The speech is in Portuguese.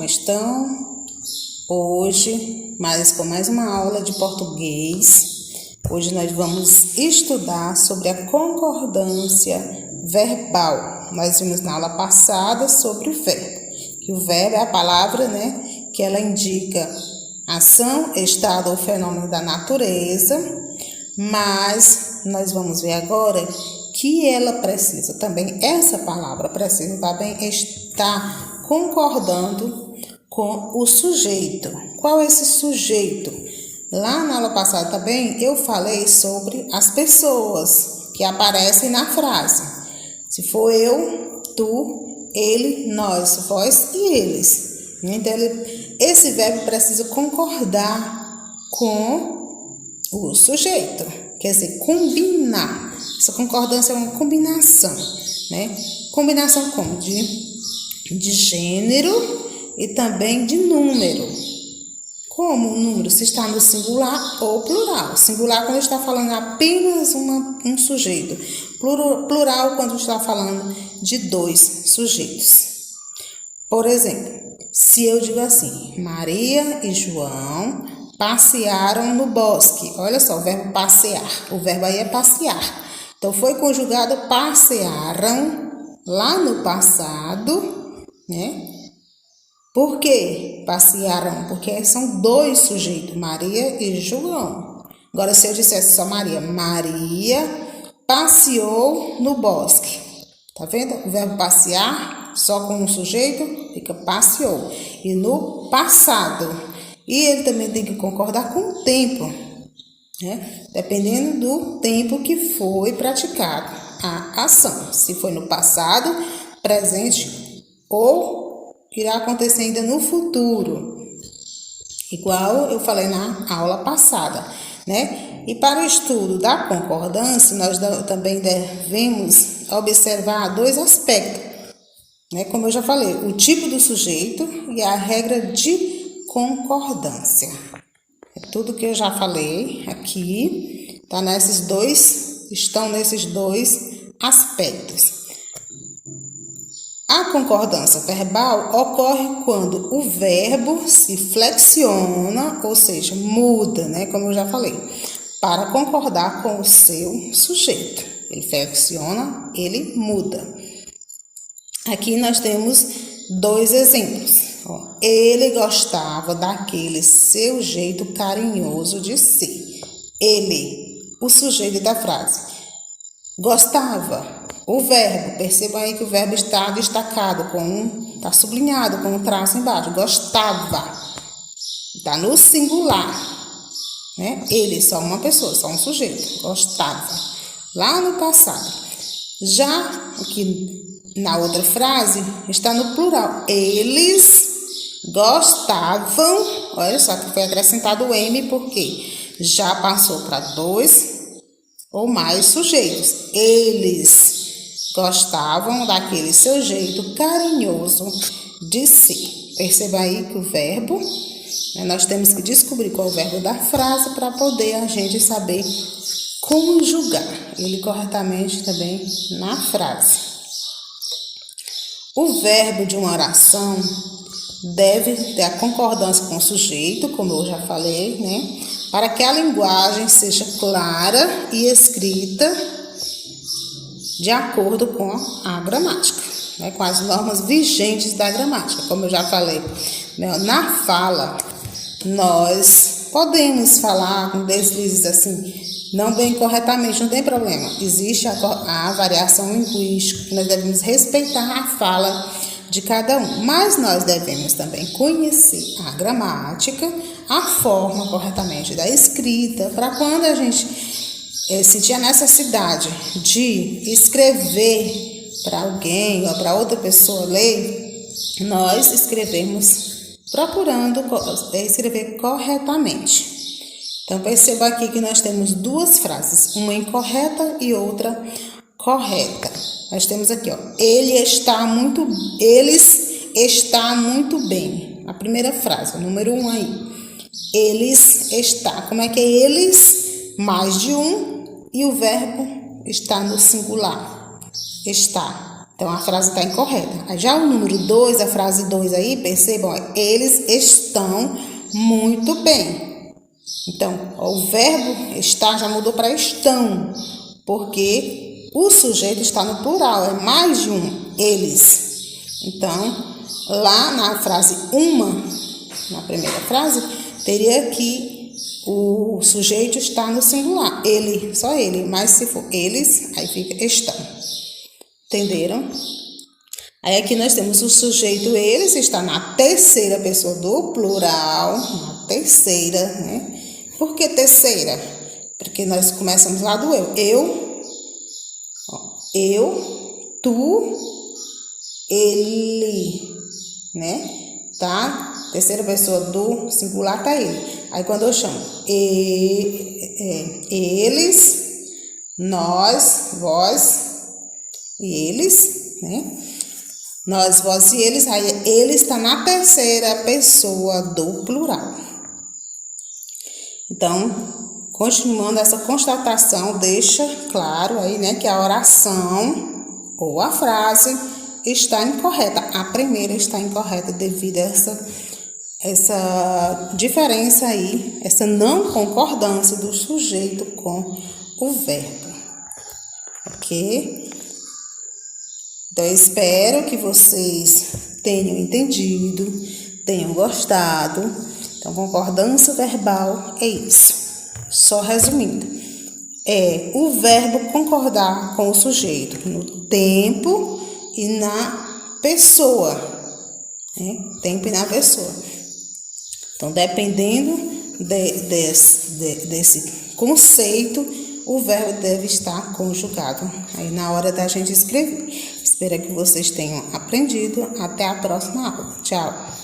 Como estão? Hoje, com mais uma aula de português. Hoje nós vamos estudar sobre a concordância verbal. Nós vimos na aula passada sobre o verbo. Que o verbo é a palavra, que ela indica ação, estado ou fenômeno da natureza. Mas nós vamos ver agora que ela precisa também, essa palavra precisa também estar concordando com o sujeito. Qual é esse sujeito? Lá na aula passada também eu falei sobre as pessoas que aparecem na frase. Se for eu, tu, ele, nós, vós e eles. Então, esse verbo precisa concordar com o sujeito. Quer dizer, combinar. Essa concordância é uma combinação, Combinação como? De gênero e também de número. Como o número se está no singular ou plural. Singular quando está falando apenas um sujeito. Plural quando está falando de dois sujeitos. Por exemplo, se eu digo assim, Maria e João passearam no bosque. Olha só, o verbo passear. O verbo aí é passear. Então, foi conjugado passearam lá no passado, Por que passearam? Porque são dois sujeitos, Maria e João. Agora, se eu dissesse só Maria, Maria passeou no bosque. Tá vendo? O verbo passear, só com um sujeito, fica passeou. E no passado. E ele também tem que concordar com o tempo, Dependendo do tempo que foi praticado a ação. Se foi no passado, presente ou irá acontecer ainda no futuro. Igual eu falei na aula passada, E para o estudo da concordância, nós também devemos observar dois aspectos, Como eu já falei, o tipo do sujeito e a regra de concordância. É tudo que eu já falei aqui, estão nesses dois aspectos. A concordância verbal ocorre quando o verbo se flexiona, ou seja, muda, Como eu já falei, para concordar com o seu sujeito. Ele flexiona, ele muda. Aqui nós temos dois exemplos. Ele gostava daquele seu jeito carinhoso de ser. Ele, o sujeito da frase. Gostava. O verbo, percebam aí que o verbo está destacado, está sublinhado com um traço embaixo. Gostava. Está no singular. Ele, só uma pessoa, só um sujeito. Gostava. Lá no passado. Já aqui na outra frase, está no plural. Eles gostavam, olha só que foi acrescentado o M, porque já passou para dois ou mais sujeitos. Eles gostavam daquele seu jeito carinhoso de ser. Perceba aí que o verbo, nós temos que descobrir qual é o verbo da frase para poder a gente saber conjugar ele corretamente também na frase. O verbo de uma oração deve ter a concordância com o sujeito, como eu já falei, Para que a linguagem seja clara e escrita de acordo com a gramática, com as normas vigentes da gramática, como eu já falei. Na fala, nós podemos falar com deslizes assim, não bem corretamente, não tem problema. Existe a variação linguística, nós devemos respeitar a fala de cada um. Mas nós devemos também conhecer a gramática, a forma corretamente da escrita, para quando a gente sentir a necessidade de escrever para alguém ou para outra pessoa ler, nós escrevemos procurando escrever corretamente. Então, perceba aqui que nós temos duas frases, uma incorreta e outra correta. Nós temos aqui, eles está muito bem. A primeira frase, o número 1 aí. Eles está. Como é que é eles? Mais de um e o verbo está no singular. Está. Então, a frase está incorreta. Aí, já o número 2, a frase 2 aí, percebam, eles estão muito bem. Então, o verbo estar já mudou para estão, porque o sujeito está no plural, é mais de um, eles. Então, lá na frase uma, na primeira frase, teria que o sujeito está no singular, ele, só ele, mas se for eles, aí fica estão. Entenderam? Aí aqui nós temos o sujeito eles, está na terceira pessoa do plural, na terceira, né? Por que terceira? Porque nós começamos lá do eu, tu, ele, né? Tá? Terceira pessoa do singular tá ele. Aí quando eu chamo eles, nós, vós e eles, né? Nós, vós e eles, aí ele está na terceira pessoa do plural. Então, continuando essa constatação, deixa claro aí, né, que a oração ou a frase está incorreta. A primeira está incorreta devido a essa diferença aí, essa não concordância do sujeito com o verbo. Ok? Então, eu espero que vocês tenham entendido, tenham gostado. Então, concordância verbal é isso. Só resumindo, é o verbo concordar com o sujeito no tempo e na pessoa. Né? Tempo e na pessoa. Então, dependendo desse conceito, o verbo deve estar conjugado aí na hora da gente escrever. Espero que vocês tenham aprendido. Até a próxima aula. Tchau!